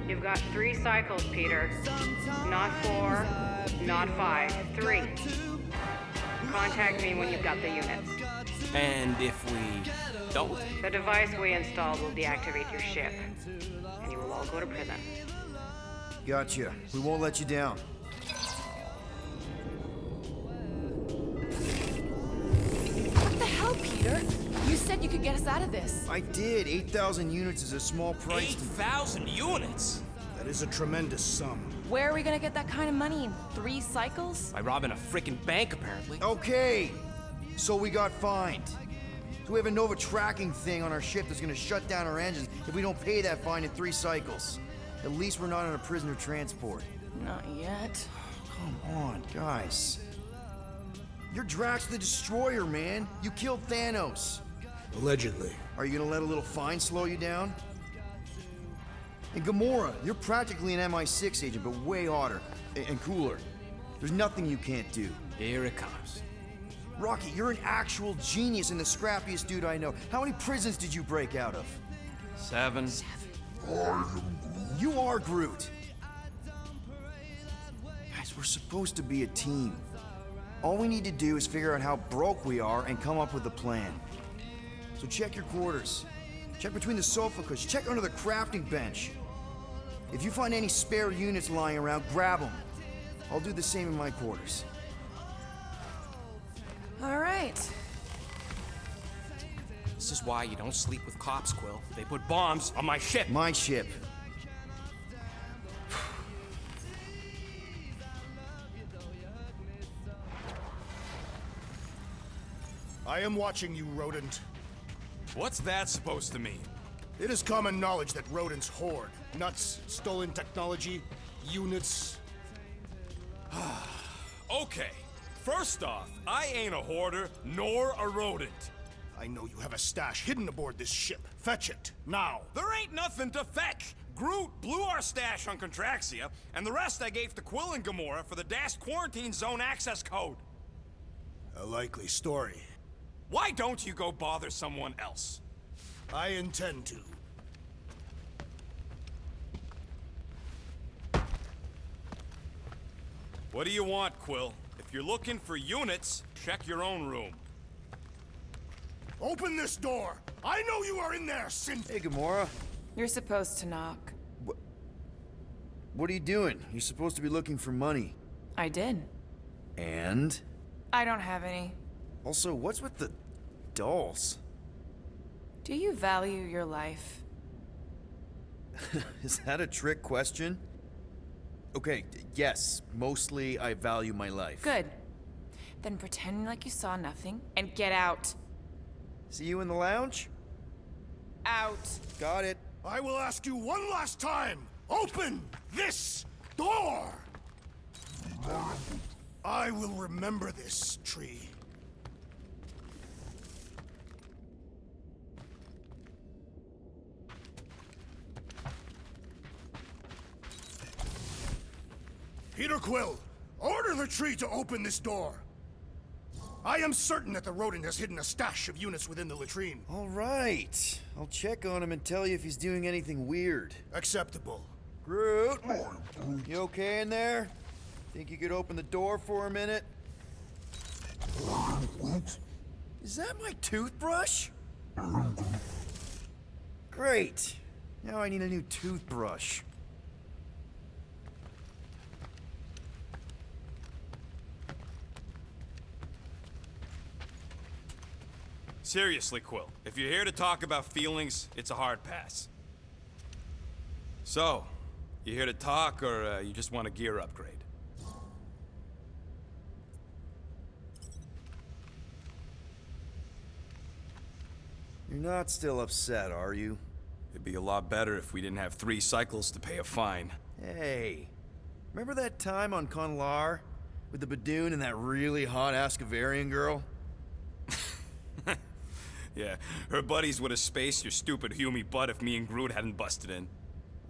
You've got 3 cycles, Peter. Not 4, not 5, 3. Contact me when you've got the units. And if we don't? The device we installed will deactivate your ship, and you will all go to prison. Gotcha. We won't let you down. What the hell, Peter? You said you could get us out of this. I did. 8,000 units is a small price. 8,000 units? That is a tremendous sum. Where are we gonna get that kind of money in 3 cycles? By robbing a frickin' bank, apparently. Okay. So we got fined. So we have a Nova tracking thing on our ship that's gonna shut down our engines if we don't pay that fine in 3 cycles. At least we're not on a prisoner transport. Not yet. Come on, guys. You're Drax the Destroyer, man. You killed Thanos. Allegedly. Are you gonna let a little fine slow you down? And Gamora, you're practically an MI6 agent, but way hotter and cooler. There's nothing you can't do. Here it comes. Rocky, you're an actual genius and the scrappiest dude I know. How many prisons did you break out of? 7. You are Groot. Guys, we're supposed to be a team. All we need to do is figure out how broke we are and come up with a plan. So check your quarters. Check between the sofa cushions. Check under the crafting bench. If you find any spare units lying around, grab them. I'll do the same in my quarters. All right. This is why you don't sleep with cops, Quill. They put bombs on my ship. My ship. I am watching you, rodent. What's that supposed to mean? It is common knowledge that rodents hoard nuts, stolen technology, units. Okay, first off, I ain't a hoarder nor a rodent. I know you have a stash hidden aboard this ship. Fetch it, now. There ain't nothing to fetch. Groot blew our stash on Contraxia, and the rest I gave to Quill and Gamora for the DAS quarantine zone access code. A likely story. Why don't you go bother someone else? I intend to. What do you want, Quill? If you're looking for units, check your own room. Open this door! I know you are in there, synth! Hey, Gamora. You're supposed to knock. What are you doing? You're supposed to be looking for money. I did. And? I don't have any. Also, what's with the dolls? Do you value your life? Is that a trick question? Okay, yes, mostly I value my life. Good. Then pretend like you saw nothing and get out. See you in the lounge? Out. Got it. I will ask you one last time! Open this door! I will remember this, tree. Peter Quill, order the tree to open this door. I am certain that the rodent has hidden a stash of units within the latrine. All right. I'll check on him and tell you if he's doing anything weird. Acceptable. Groot, you okay in there? Think you could open the door for a minute? Is that my toothbrush? Great. Now I need a new toothbrush. Seriously, Quill, if you're here to talk about feelings, it's a hard pass. So, you here to talk, or you just want a gear upgrade? You're not still upset, are you? It'd be a lot better if we didn't have 3 cycles to pay a fine. Hey, remember that time on Conlar? With the Badoon and that really hot Ascavarian girl? Yeah, her buddies would have spaced your stupid Humy butt if me and Groot hadn't busted in.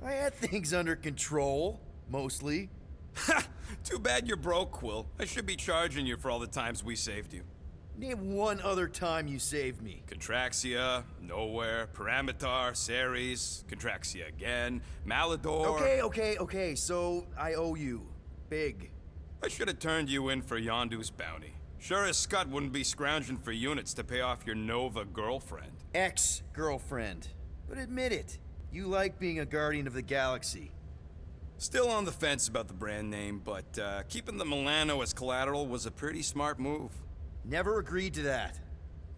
I had things under control, mostly. Ha! Too bad you're broke, Quill. I should be charging you for all the times we saved you. Name one other time you saved me. Contraxia, Nowhere, Parameter, Ceres, Contraxia again, Malador. Okay, so I owe you. Big. I should have turned you in for Yondu's bounty. Sure as Scott wouldn't be scrounging for units to pay off your Nova girlfriend. Ex-girlfriend. But admit it, you like being a Guardian of the Galaxy. Still on the fence about the brand name, but keeping the Milano as collateral was a pretty smart move. Never agreed to that.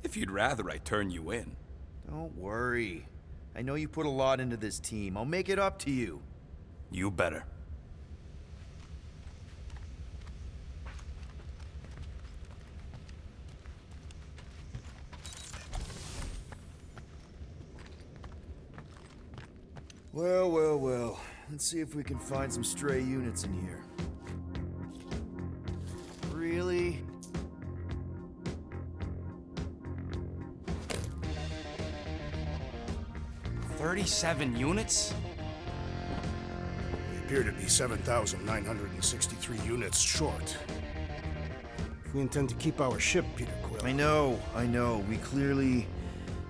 If you'd rather I turn you in. Don't worry. I know you put a lot into this team. I'll make it up to you. You better. Well. Let's see if we can find some stray units in here. Really? $37 units? We appear to be 7,963 units short. If we intend to keep our ship, Peter Quill, I know. We clearly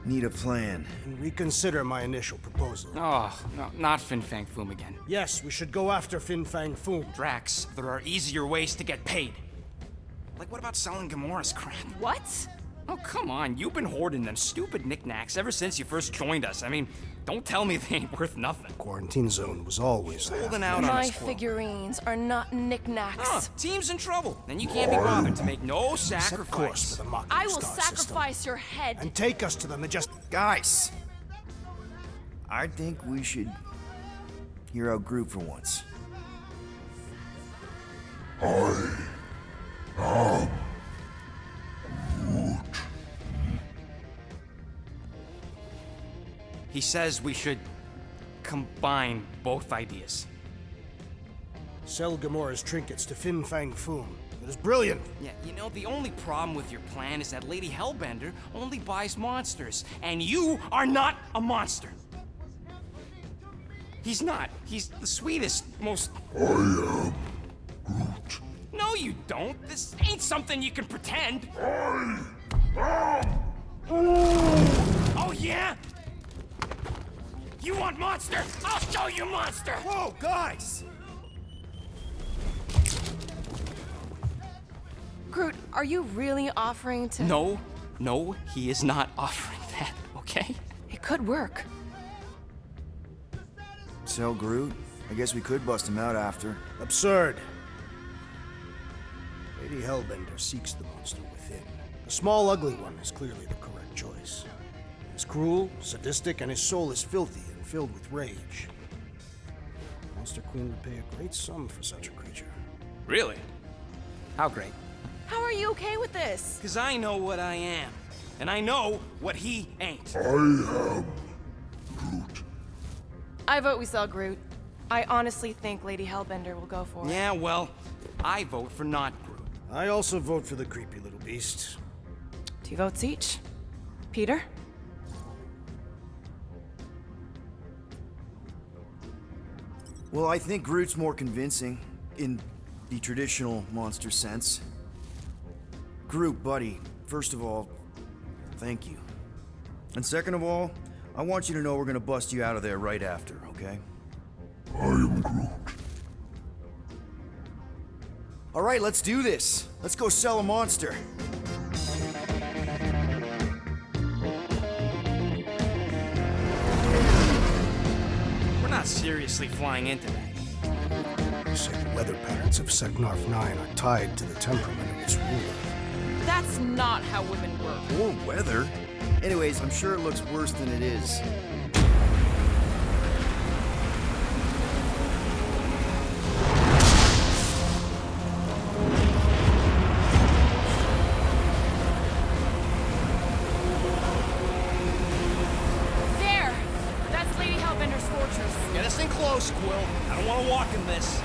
need a plan. and reconsider my initial proposal. Oh, no, not Fin Fang Foom again. Yes, we should go after Fin Fang Foom. Drax, there are easier ways to get paid. Like, what about selling Gamora's crap? What? Oh, come on. You've been hoarding them stupid knickknacks ever since you first joined us. I mean, don't tell me they ain't worth nothing. Quarantine zone was always Holding out on My us, Quill. figurines are not knickknacks. Team's in trouble. Then you can't be bothered to make no Set course sacrifice. for the Mocking I will Star sacrifice system, your head. and take us to the majestic. Guys! I think we should hear out Groot for once. He says we should combine both ideas. Sell Gamora's trinkets to Fin Fang Foom. It is brilliant. Yeah, you know, the only problem with your plan is that Lady Hellbender only buys monsters, and you are not a monster. He's not. He's the sweetest, most... I am Groot. No, you don't. This ain't something you can pretend. Oh, yeah? You want monster? I'll show you monster! Whoa, guys! Groot, are you really offering to... No, he is not offering that, okay? It could work. Sell Groot? I guess we could bust him out after. Absurd. Lady Hellbender seeks the monster within. The small, ugly one is clearly the correct choice. He's cruel, sadistic, and his soul is filthy and filled with rage. Monster Queen would pay a great sum for such a creature. Really? How great? How are you okay with this? Because I know what I am. And I know what he ain't. I vote we sell Groot. I honestly think Lady Hellbender will go for it. Yeah, well, I vote for not Groot. I also vote for the creepy little beast. 2 votes each. Peter? Well, I think Groot's more convincing, in the traditional monster sense. Groot, buddy, first of all, thank you. And second of all, I want you to know we're gonna bust you out of there right after, okay? I am Groot. All right, let's do this. Let's go sell a monster. We're not seriously flying into that. They say the weather patterns of Seknarf 9 are tied to the temperament of its ruler. That's not how women work. Or weather. Anyways, I'm sure it looks worse than it is. There! That's Lady Hellbender's fortress. Get us in close, Quill. I don't want to walk in this.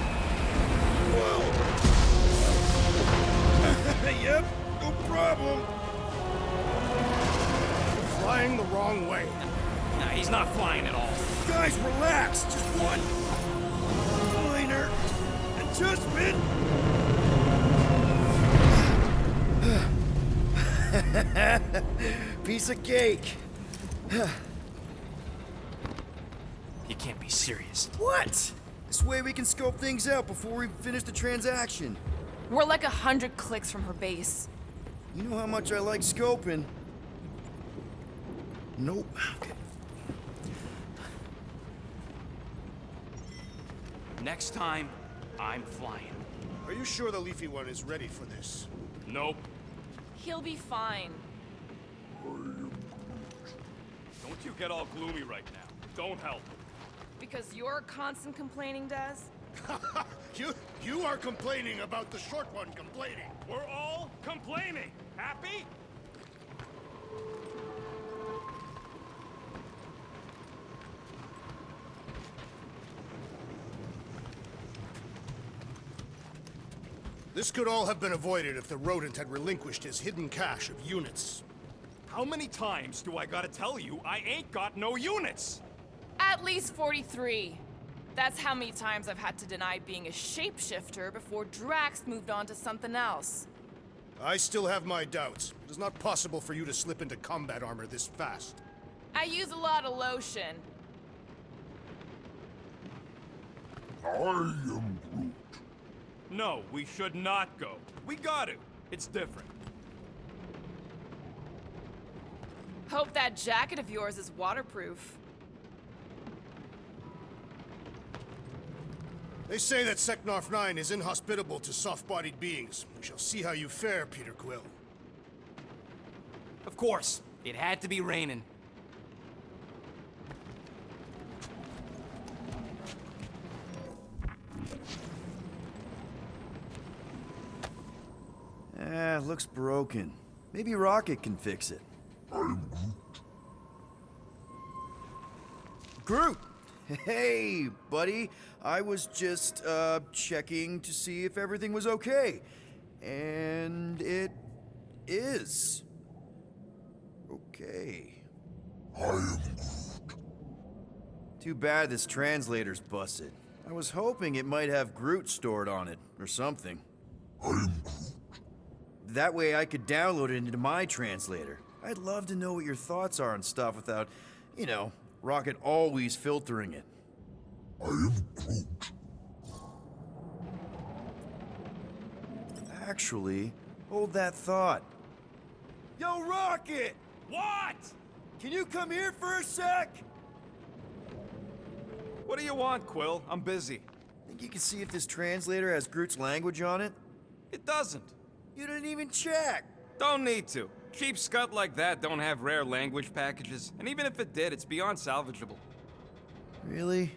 Yep, no problem. Flying the wrong way. Nah, he's not flying at all. Guys, relax. Just one minor adjustment. Piece of cake. You can't be serious. What? This way we can scope things out before we finish the transaction. We're like 100 clicks from her base. You know how much I like scoping. Nope. Okay. Next time, I'm flying. Are you sure the Leafy one is ready for this? Nope. He'll be fine. Don't you get all gloomy right now. Don't help. Because you're constant complaining, Des? You are complaining about the short one complaining. We're all complaining. Happy? This could all have been avoided if the rodent had relinquished his hidden cache of units. How many times do I gotta tell you I ain't got no units? At least 43. That's how many times I've had to deny being a shapeshifter before Drax moved on to something else. I still have my doubts. It is not possible for you to slip into combat armor this fast. I use a lot of lotion. No, we should not go. We got to. It's different. Hope that jacket of yours is waterproof. They say that Seknarf 9 is inhospitable to soft-bodied beings. We shall see how you fare, Peter Quill. Of course, it had to be raining. Looks broken. Maybe Rocket can fix it. Groot! Hey, buddy. I was just, checking to see if everything was okay. And it is. Okay. Too bad this translator's busted. I was hoping it might have Groot stored on it, or something. That way I could download it into my translator. I'd love to know what your thoughts are on stuff without, you know, Rocket always filtering it. Actually, hold that thought. Yo, Rocket! What? Can you come here for a sec? What do you want, Quill? I'm busy. Think you can see if this translator has Groot's language on it? It doesn't. You didn't even check. Don't need to. Cheap scut like that don't have rare language packages, and even if it did, it's beyond salvageable. Really?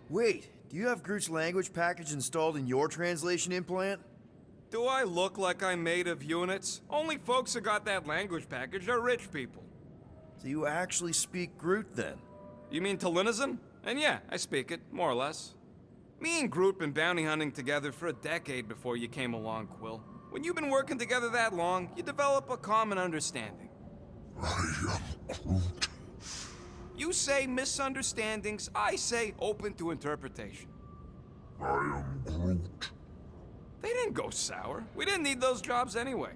Wait, do you have Groot's language package installed in your translation implant? Do I look like I'm made of units? Only folks who got that language package are rich people. So you actually speak Groot then? You mean Talinisan? And yeah, I speak it, more or less. Me and Groot been bounty hunting together for a decade before you came along, Quill. When you've been working together that long, you develop a common understanding. You say misunderstandings, I say open to interpretation. They didn't go sour. We didn't need those jobs anyway.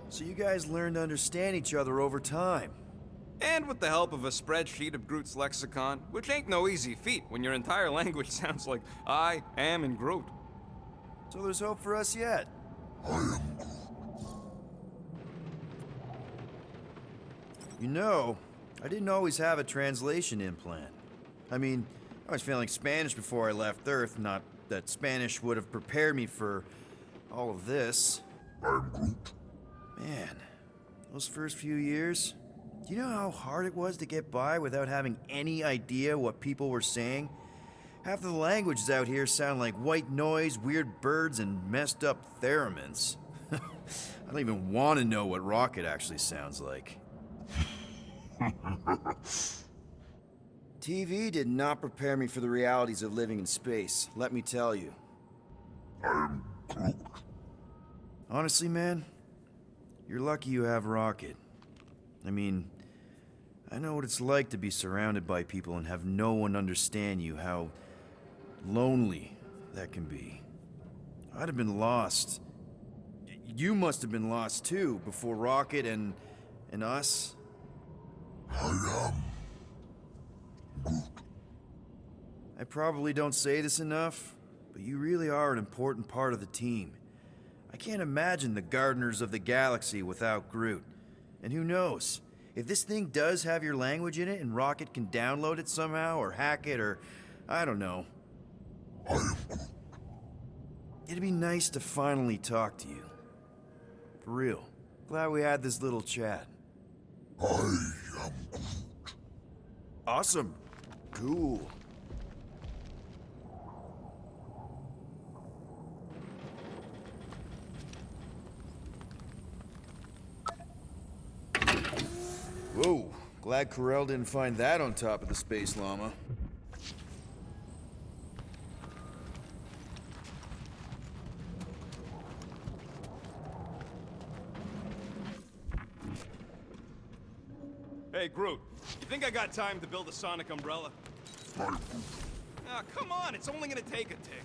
So you guys learned to understand each other over time. And with the help of a spreadsheet of Groot's lexicon, which ain't no easy feat when your entire language sounds like I am in Groot. So there's hope for us yet. You know, I didn't always have a translation implant. I mean, I was failing Spanish before I left Earth, not that Spanish would have prepared me for all of this. Man, those first few years, do you know how hard it was to get by without having any idea what people were saying? Half of the languages out here sound like white noise, weird birds, and messed up theremins. I don't even want to know what Rocket actually sounds like. TV did not prepare me for the realities of living in space, let me tell you. Honestly, man, you're lucky you have Rocket. I mean, I know what it's like to be surrounded by people and have no one understand you, how lonely that can be. I'd have been lost. you must have been lost too, before Rocket and us. I probably don't say this enough, but you really are an important part of the team. I can't imagine the Gardeners of the Galaxy without Groot. And who knows? If this thing does have your language in it and Rocket can download it somehow, or hack it, or I don't know. It'd be nice to finally talk to you. For real. Glad we had this little chat. Awesome. Cool. Whoa. Glad Corel didn't find that on top of the Space Llama. Hey, Groot. You think I got time to build a sonic umbrella? Ah, come on. It's only gonna take a tick.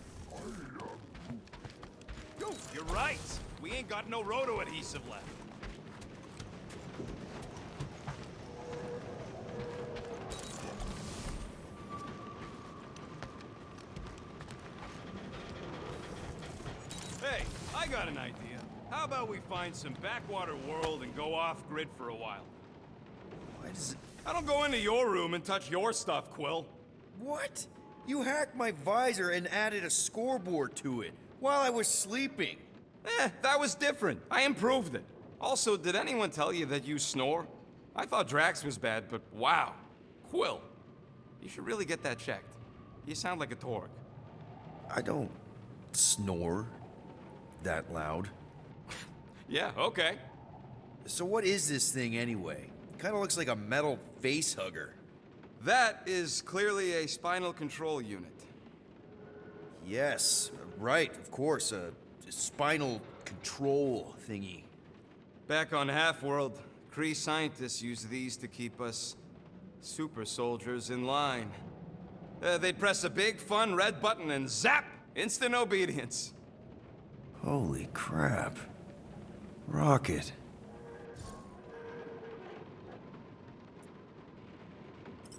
You're right. We ain't got no roto adhesive left. Hey, I got an idea. How about we find some backwater world and go off-grid for a while? Why does it... I don't go into your room and touch your stuff, Quill. What? You hacked my visor and added a scoreboard to it while I was sleeping. That was different. I improved it. Also, did anyone tell you that you snore? I thought Drax was bad, but wow. Quill, you should really get that checked. You sound like a Torg. I don't snore that loud. Yeah, okay. So what is this thing anyway? Kinda looks like a metal face hugger. That is clearly a spinal control unit. Yes, right, of course, a spinal control thingy. Back on Half-World, Kree scientists use these to keep us super soldiers in line. They'd press a big, fun red button and zap! Instant obedience. Holy crap. Rocket.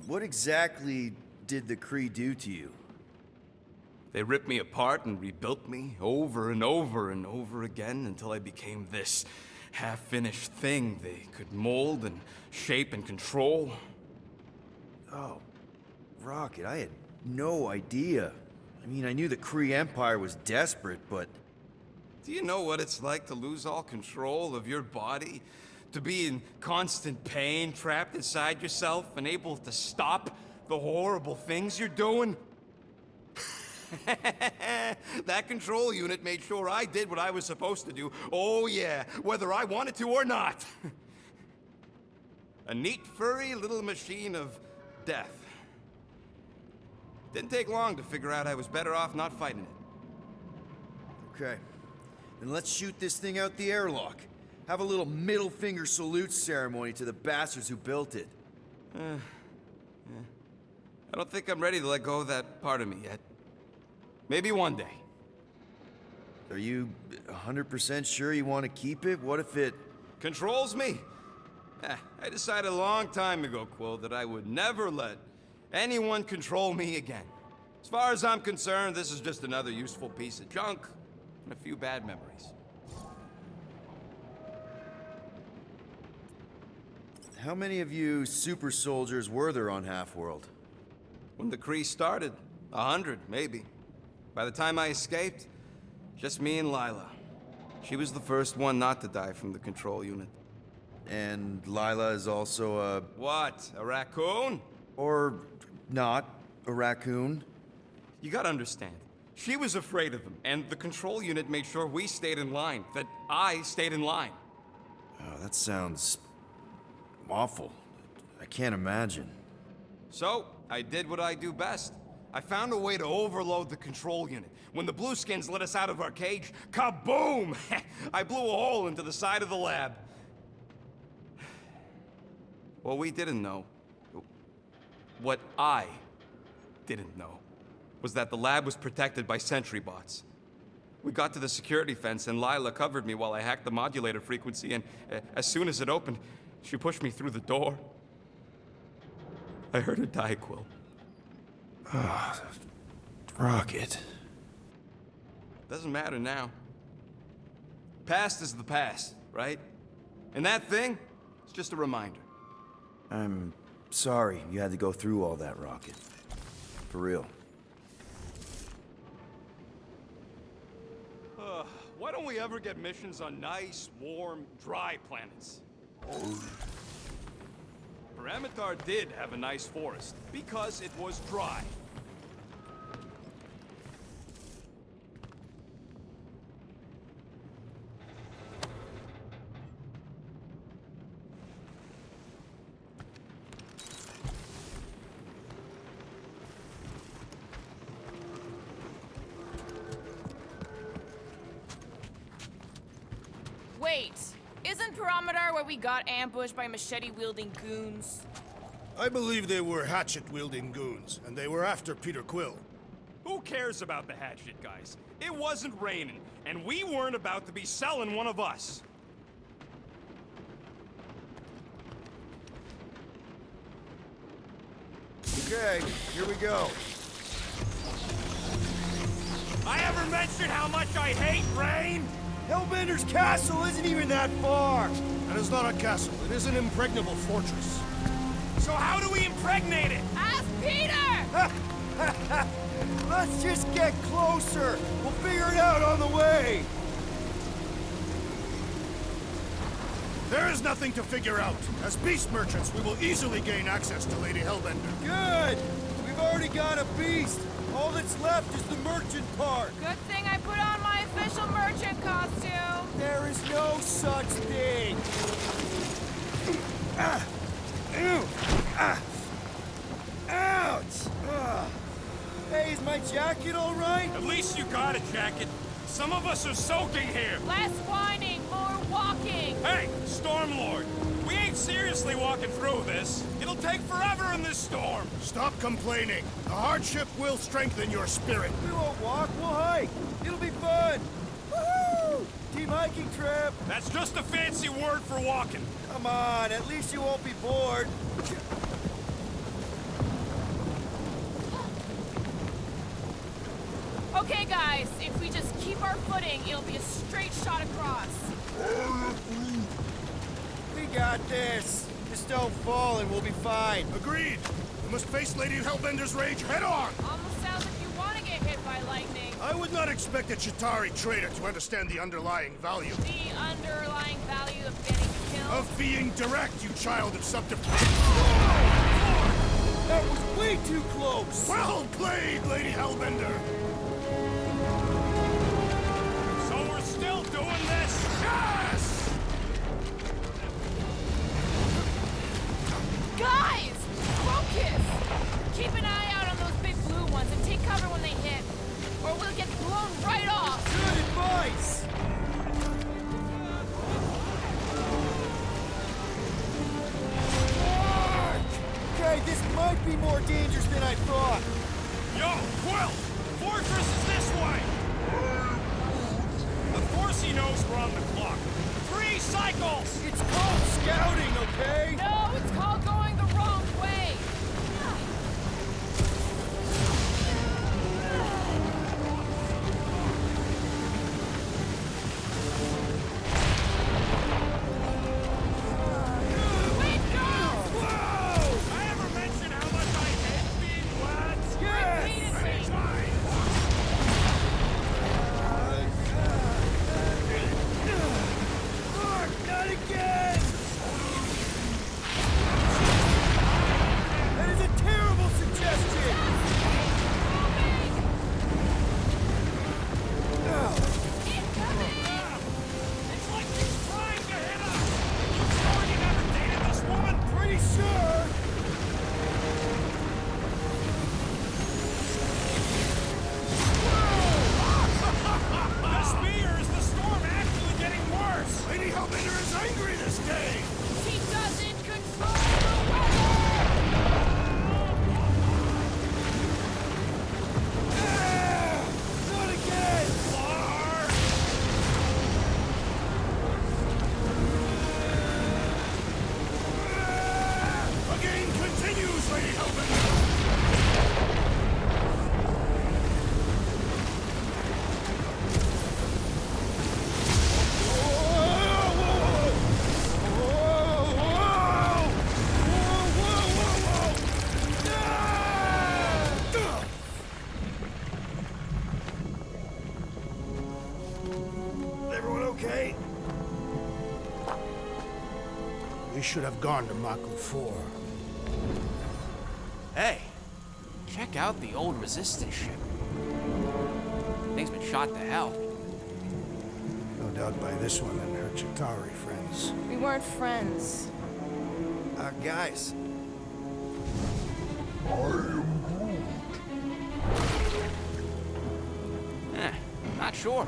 What exactly did the Kree do to you? They ripped me apart and rebuilt me over and over and over again until I became this half-finished thing they could mold and shape and control. Oh, Rocket, I had no idea. I mean, I knew the Kree Empire was desperate, but... Do you know what it's like to lose all control of your body? To be in constant pain, trapped inside yourself, unable to stop the horrible things you're doing? That control unit made sure I did what I was supposed to do. Oh yeah, whether I wanted to or not. A neat, furry little machine of death. Didn't take long to figure out I was better off not fighting it. Okay. Then let's shoot this thing out the airlock. Have a little middle finger salute ceremony to the bastards who built it. I don't think I'm ready to let go of that part of me yet. Maybe one day. Are you 100% sure you want to keep it? What if it... Controls me? I decided a long time ago, Quill, that I would never let anyone control me again. As far as I'm concerned, this is just another useful piece of junk and a few bad memories. How many of you super soldiers were there on Half-World? When the Kree started, 100, maybe. By the time I escaped, just me and Lila. She was the first one not to die from the control unit. And Lila is also a... What, a raccoon? Or not, a raccoon? You gotta understand, she was afraid of them, and the control unit made sure we stayed in line, that I stayed in line. Oh, that sounds... awful. I can't imagine. So, I did what I do best. I found a way to overload the control unit. When the Blueskins let us out of our cage, kaboom! I blew a hole into the side of the lab. What we didn't know, what I didn't know, was that the lab was protected by sentry bots. We got to the security fence, and Lila covered me while I hacked the modulator frequency, and as soon as it opened, she pushed me through the door. I heard her die, Quill. Rocket. Doesn't matter now. Past is the past, right? And that thing, it's just a reminder. I'm sorry you had to go through all that, Rocket. For real. Why don't we ever get missions on nice, warm, dry planets? Paramitar did have a nice forest, because it was dry. Wait, isn't Parameter where we got ambushed by machete-wielding goons? I believe they were hatchet-wielding goons, and they were after Peter Quill. Who cares about the hatchet, guys? It wasn't raining, and we weren't about to be selling one of us. Okay, here we go. I ever mentioned how much I hate rain? Hellbender's castle isn't even that far! That is not a castle. It is an impregnable fortress. So how do we impregnate it? Ask Peter! Let's just get closer! We'll figure it out on the way! There is nothing to figure out. As beast merchants, we will easily gain access to Lady Hellbender. Good! We've already got a beast! All that's left is the merchant part! Good thing I put on my official merchant costume. There is no such thing! Ouch! Hey, is my jacket all right? At least you got a jacket. Some of us are soaking here. Less whining, more walking. Hey, Stormlord, we ain't seriously walking through this. It'll take forever in this storm. Stop complaining. The hardship will strengthen your spirit. We won't walk, we'll hike! It'll be fun! Woohoo! Team hiking trip! That's just a fancy word for walking. Come on, at least you won't be bored. Okay, guys, if we just keep our footing, it'll be a straight shot across. We got this. Just don't fall and we'll be fine. Agreed. We must face Lady Hellbender's rage head-on. Almost sounds like you want to get hit by lightning. I would not expect a Chitauri trader to understand the underlying value The underlying value of getting killed. of being direct, you child of subterfuge. That was way too close! Well played, Lady Hellbender. So we're still doing this? Yes! Guys! Focus! Keep an eye out on those big blue ones and take cover when they hit. Or we'll get blown right off. Good advice! Okay, this might be more dangerous than I thought. Yo, Quill! Fortress is this way! Of course he knows we're on the clock. 3 cycles! It's called scouting, okay? No, it's called going the wrong way. Wait, girls! I ever mentioned how much I hate being wet? Repeatedly. Mark, not again! should have gone to Maku 4. Hey, check out the old resistance ship. Thing's been shot to hell. No doubt by this one and her Chitauri friends. We weren't friends. Guys. Not sure.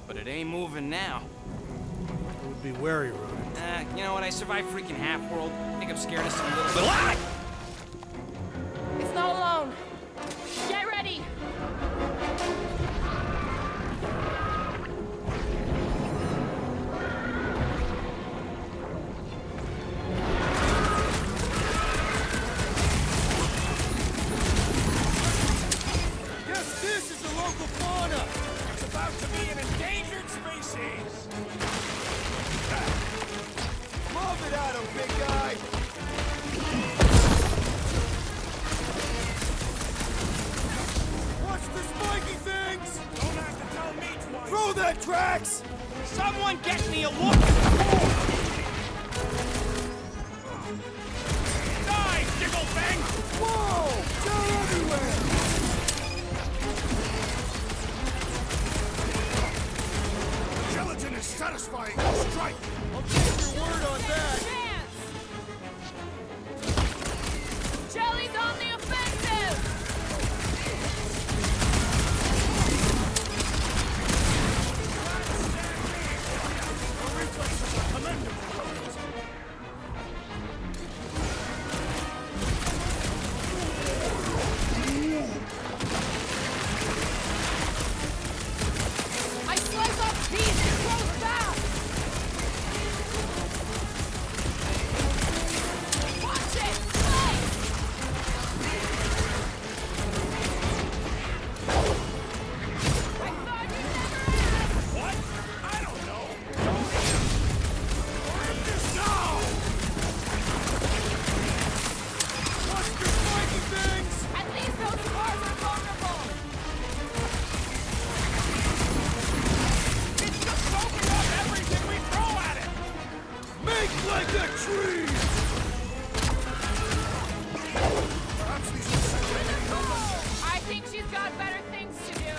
But it ain't moving now. It would be wary, Ronan. You know what? I survived freaking Half-World. I think I'm scared of some little... But It's not alone. Get ready! Yes, this is the local fauna! It's about to be an endangered species! Move it at him, big guy! Watch the spiky things! Don't have to tell me twice! Throw that, Drax! Someone get me a look! Die, Jigglebang! Whoa! They're everywhere! Gelatin is satisfying! Strike! I'll take your word on that! Chance! Jelly's on the offensive! I slice off these and close fast! Watch it! Slice! I thought you never asked! What? I don't know. Watch the spiky things! At least those cars are vulnerable! It's just soaking up everything we throw at it! Make like a tree! Perhaps these will set I think she's got better things to do.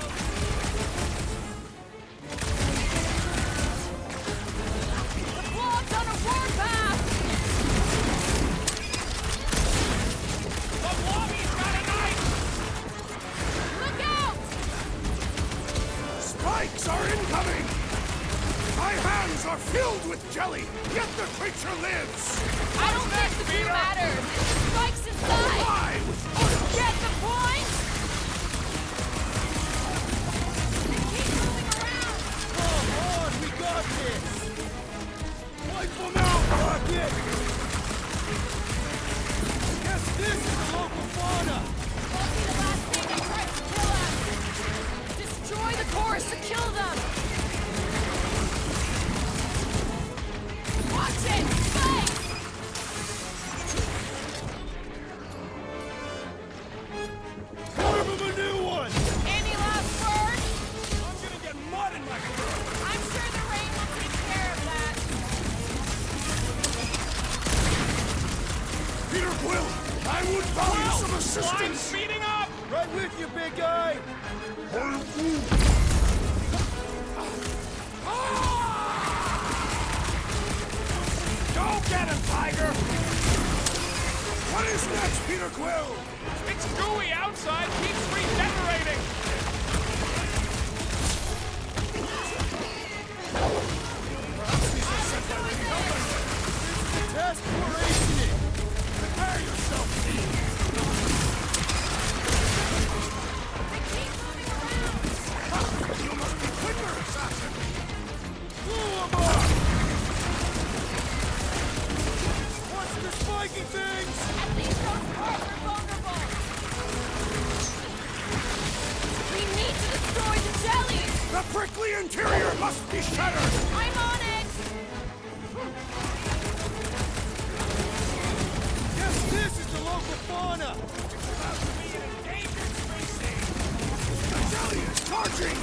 The blob's on a warpath! The lobby's got a knife! Look out! Spikes are incoming! My hands are filled with jelly, yet the creature lives! I don't think the view matters. Spike's inside! Fly with oil! Get the point? They keep moving around! Come on, we got this! Wipe them out, Rocket! Guess this is the local fauna! Won't be the last thing that tries to kill us! Destroy the cores to kill them! Watch it! Spike! Carve him a new one! Any last word? I'm gonna get mud in my throat! I'm sure the rain will take care of that. Peter Quill, I would value some I'm assistance! speeding up! Right with you, big guy! Go get him, Tiger! What is next, Peter Quill? It's gooey outside, keeps regenerating! Perhaps these are sent by Lady Hellbender. This is the test for acing it. Prepare yourself, Steve. They keep moving around! You must be quicker, assassin. Blow 'em up! Watch the spiky things! At least those cars are vulnerable! We need to destroy the jellies! The prickly interior must be shattered! I'm on it! Yes, this is the local fauna! It's about to be an endangered species! The jelly is charging!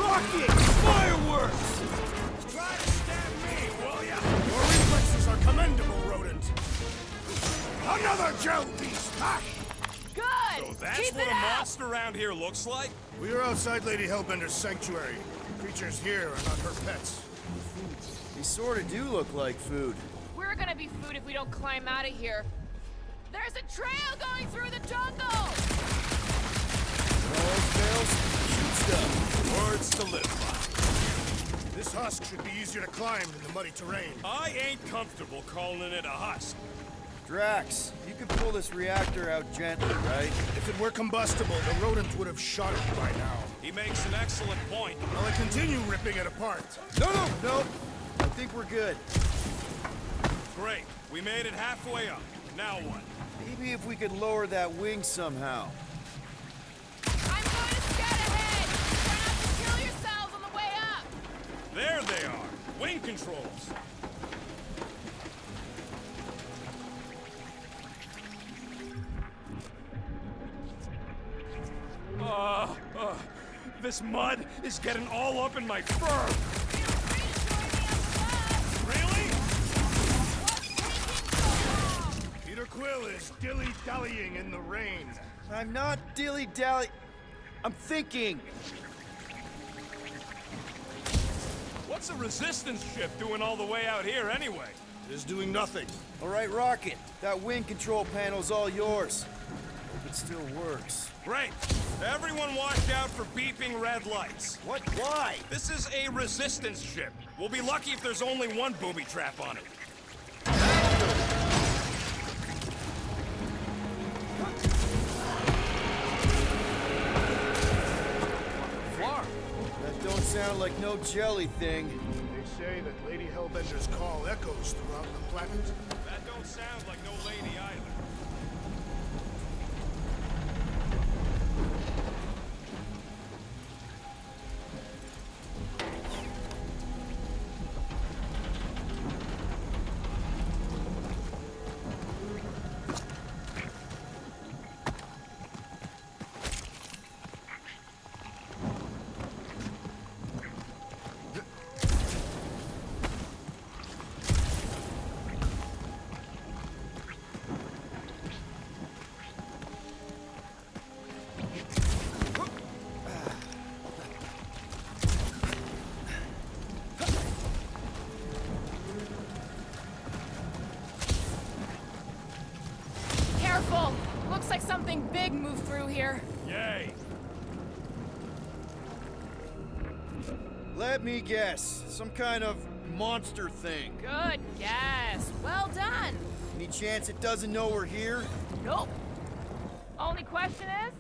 Rockets! Fireworks! Try to stab me, will ya? Your reflexes are commendable, rodent. Another gel beast! Ha! Good! So that's Keep what it a up! monster around here looks like? We are outside Lady Hellbender's sanctuary. Creatures here are not her pets. They sort of do look like food. We're gonna be food if we don't climb out of here. There's a trail going through the jungle! All else fails, shoot stuff. Words to live by. This husk should be easier to climb than the muddy terrain. I ain't comfortable calling it a husk. Drax, you could pull this reactor out gently, right? If it were combustible, the rodent would have shot it by now. He makes an excellent point. Will I continue ripping it apart? No. I think we're good. Great. We made it halfway up. Now what? Maybe if we could lower that wing somehow. I'm going to scout ahead! Try not to kill yourselves on the way up! There they are. Wing controls. This mud is getting all up in my fur. Feel free to join me on the bus! Really? What's taking so long? Peter Quill is dilly-dallying in the rain. I'm not dilly-dally. I'm thinking. What's a resistance ship doing all the way out here anyway? It is doing nothing. All right, Rocket. That wing control panel's all yours. Hope it still works. Great. Everyone watch out for beeping red lights. What? Why? This is a resistance ship. We'll be lucky if there's only one booby trap on it. Flar. That don't sound like no jelly thing. They say that Lady Hellbender's call echoes throughout the planet. That don't sound like no lady either. Careful! Looks like something big moved through here. Yay. Let me guess. Some kind of monster thing. Good guess. Well done. Any chance it doesn't know we're here? Nope. Only question is,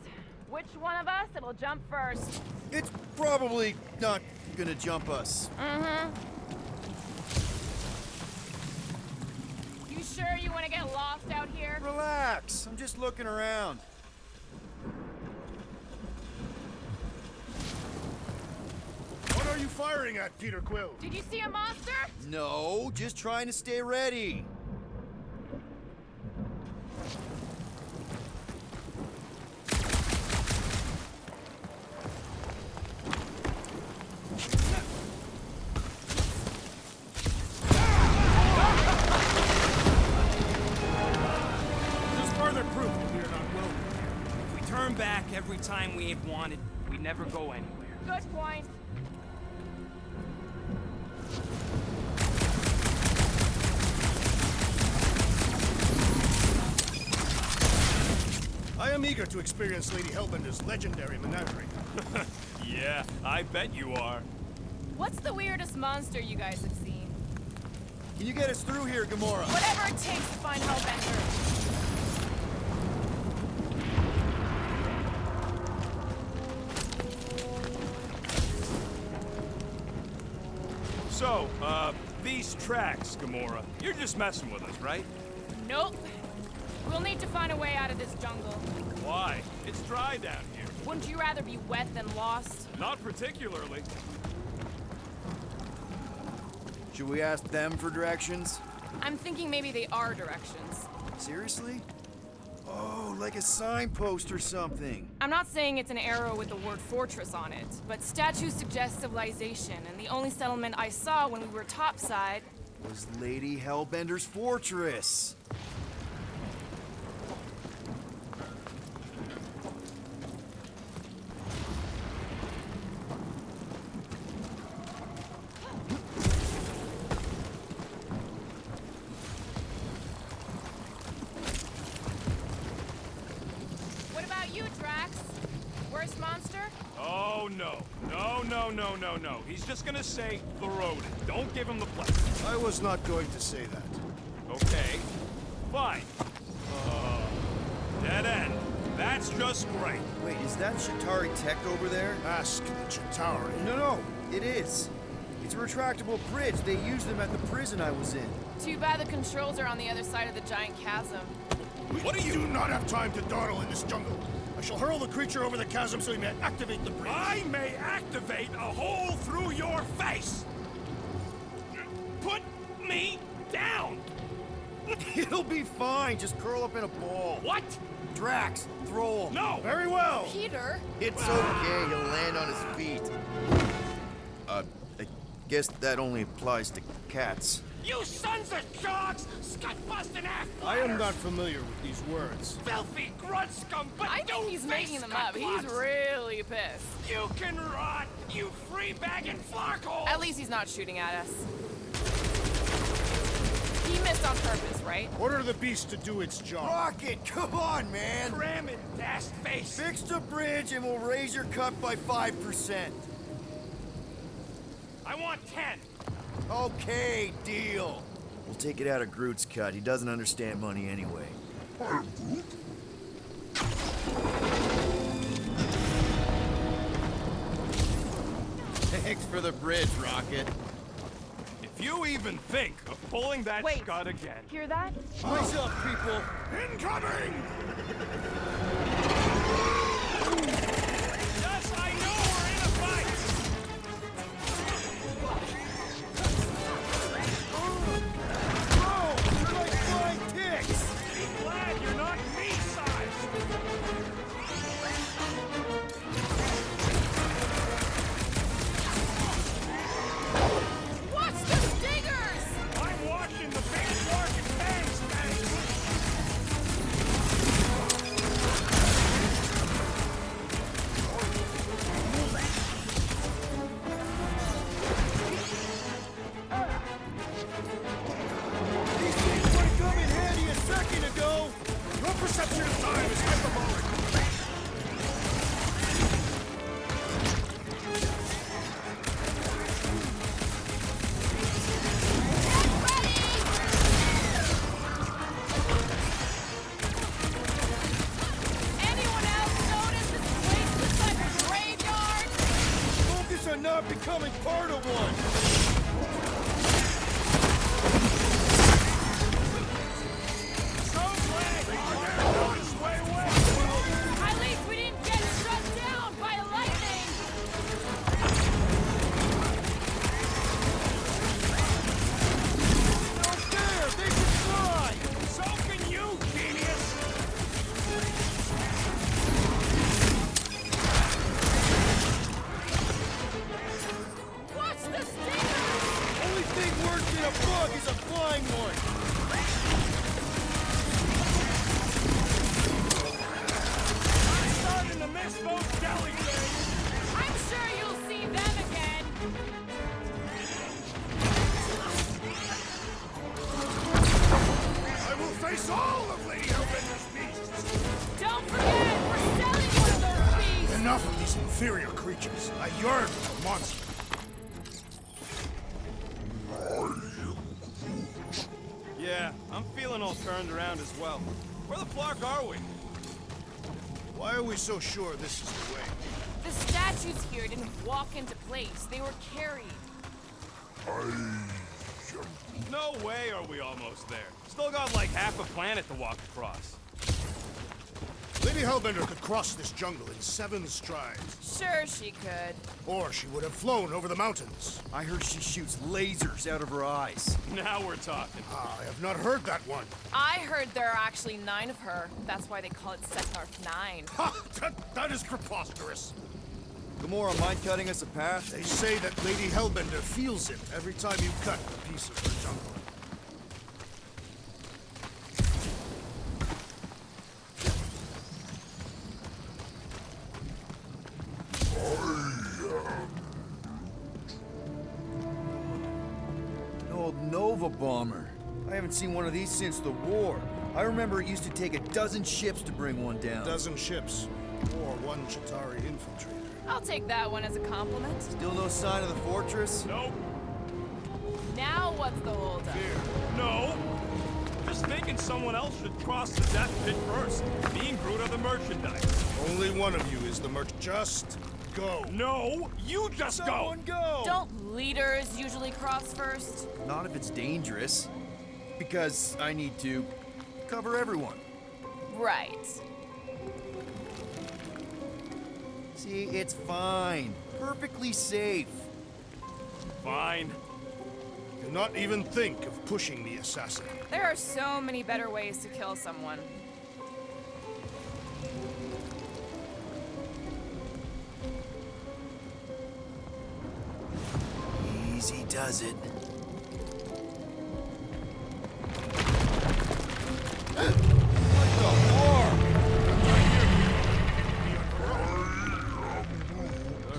which one of us it'll jump first? It's probably not gonna jump us. Mm-hmm. You sure you want to get lost out here? Relax. I'm just looking around. What are you firing at, Peter Quill? Did you see a monster? No, just trying to stay ready. Just further proof that we are not welcome. If we turn back every time we ain't wanted, we never go anywhere. Good point. I am eager to experience Lady Hellbender's legendary menagerie. Yeah, I bet you are. What's the weirdest monster you guys have seen? Can you get us through here, Gamora? Whatever it takes to find Hellbender. So, these tracks, Gamora, you're just messing with us, right? Nope. We'll need to find a way out of this jungle. Why? It's dry down here. Wouldn't you rather be wet than lost? Not particularly. Should we ask them for directions? I'm thinking maybe they are directions. Seriously? Oh, like a signpost or something. I'm not saying it's an arrow with the word fortress on it, but statues suggest civilization, and the only settlement I saw when we were topside. Was Lady Hellbender's fortress. What about you, Drax? Worst monster? Oh, no. No. He's just gonna say the rodent. Don't give him the play. I was not going to say that. Okay. Fine. Dead end. That's just great. Wait, is that Chitauri tech over there? Ask the Chitauri. No, it is. It's a retractable bridge. They used them at the prison I was in. Too bad the controls are on the other side of the giant chasm. What are you? do not have time to dawdle in this jungle. I shall hurl the creature over the chasm so he may activate the bridge. I may activate a hole through your face. Put me down. It'll be fine. Just curl up in a ball. What? Drax, throw him. No. Very well. Peter? It's okay. He'll land on his feet. I guess that only applies to cats. You sons of dogs! Scut-busting ass! I am not familiar with these words. Filthy grunt scum, but I think he's making them up. He's really pissed. You can rot, you free-bagging flarkhole! At least he's not shooting at us. He missed on purpose, right? Order the beast to do its job. Rocket, come on, man. Cram it, ass face! Fix the bridge and we'll raise your cut by 5%. I want 10! Okay, deal. We'll take it out of Groot's cut. He doesn't understand money anyway. Thanks for the bridge, Rocket. If you even think of pulling that Wait. scud again... Hear that? What's up, people? Incoming! Yes, I know we're in a fight! Oh, they're like flying ticks! Be glad you're not me-sized! Watch the stingers! I'm watching the big shark and fangs, These things would have come in handy a second ago! Your perception of time is hyperbolic. Anyone else notice this place looks like a graveyard? Focus on not becoming part of one! At least we didn't get shut down by lightning! Out there! They can fly! So can you, genius! Watch the stingers! Only thing worse than a bug is a flying one! I'm starting to miss those jellyfish! I'm sure you'll see them again! I will face all of Lady Hellbender's beasts! Don't forget, we're selling one of those beasts! Enough of these inferior creatures. I yearn for a monster. Yeah, I'm feeling all turned around as well. Where the flark are we? Why are we so sure this is the way? The statues here didn't walk into place. They were carried. No way are we almost there. Still got like half a planet to walk across. Lady Lady Hellbender could cross this jungle in 7 strides. Sure she could. Or she would have flown over the mountains. I heard she shoots lasers out of her eyes. Now we're talking. I have not heard that one. I heard there are actually 9 of her. That's why they call it Ceptor 9. Ha! That is preposterous. Gamora, mind cutting us a path? They say that Lady Hellbender feels it every time you cut a piece of her jungle. An old Nova bomber. I haven't seen one of these since the war. I remember it used to take a dozen ships to bring one down. A dozen ships, or 1 Chitauri infiltrator. I'll take that one as a compliment. Still no sign of the fortress? Nope. Now what's the holdup? No. Just thinking someone else should cross the death pit first. Me and Groot are the merchandise. Only one of you is the merch. Just go. No, you just Someone go! Don't leaders usually cross first? Not if it's dangerous. Because I need to cover everyone. Right. See, it's fine. Perfectly safe. Fine. Do not even think of pushing the assassin. There are so many better ways to kill someone. Easy does it.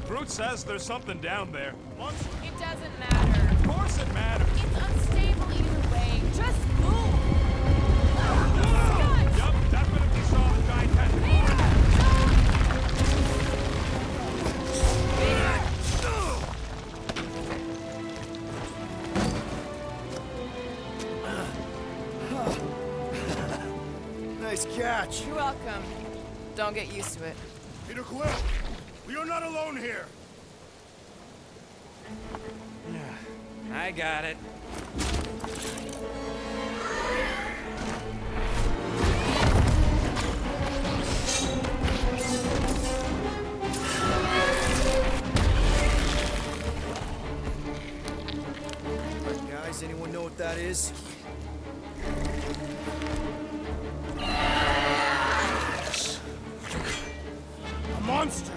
Groot says there's something down there. It doesn't matter. Of course it matters. It's unstable either way. Just move! Scott! Yup, definitely saw the giant head. Nice catch. You're welcome. Don't get used to it. Peter Quill, we are not alone here. I got it. Guys, anyone know what that is? A monster.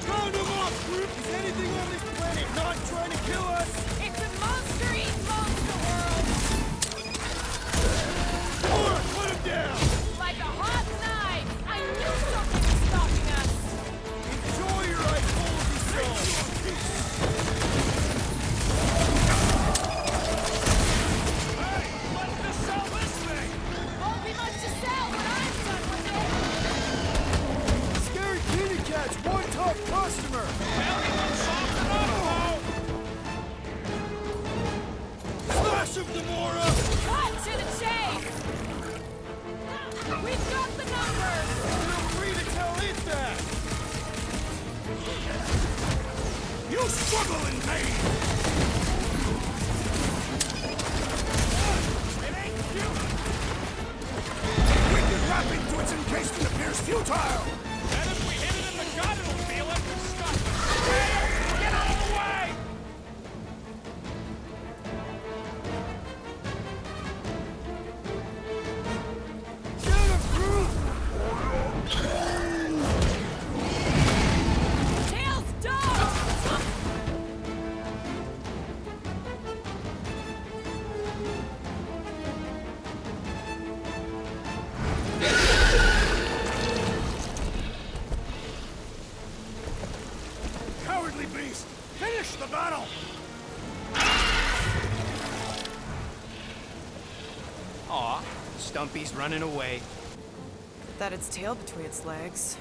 Round him up, group! Is anything on this planet not trying to kill us? It's a monster eat monster world! Or put him down! Like a hot knife! I knew something was stopping us! Enjoy your I told you so! Hey, let's just sell this thing. Won't be much to sell when I'm done with it! Scary kitty cat's one top customer! Slash him, Gamora! Cut to the chase! We've got the numbers! Feel free to tell it that! You struggle in vain. It ain't cute. Wicked wrapping to its encasement appears futile. And if we hit it in the gut, it'll feel it. Scott, get out of the way! Get him, Groot! Tails, don't! Cowardly beast. Finish the battle. Aw, Stumpy's running away. That its tail between its legs.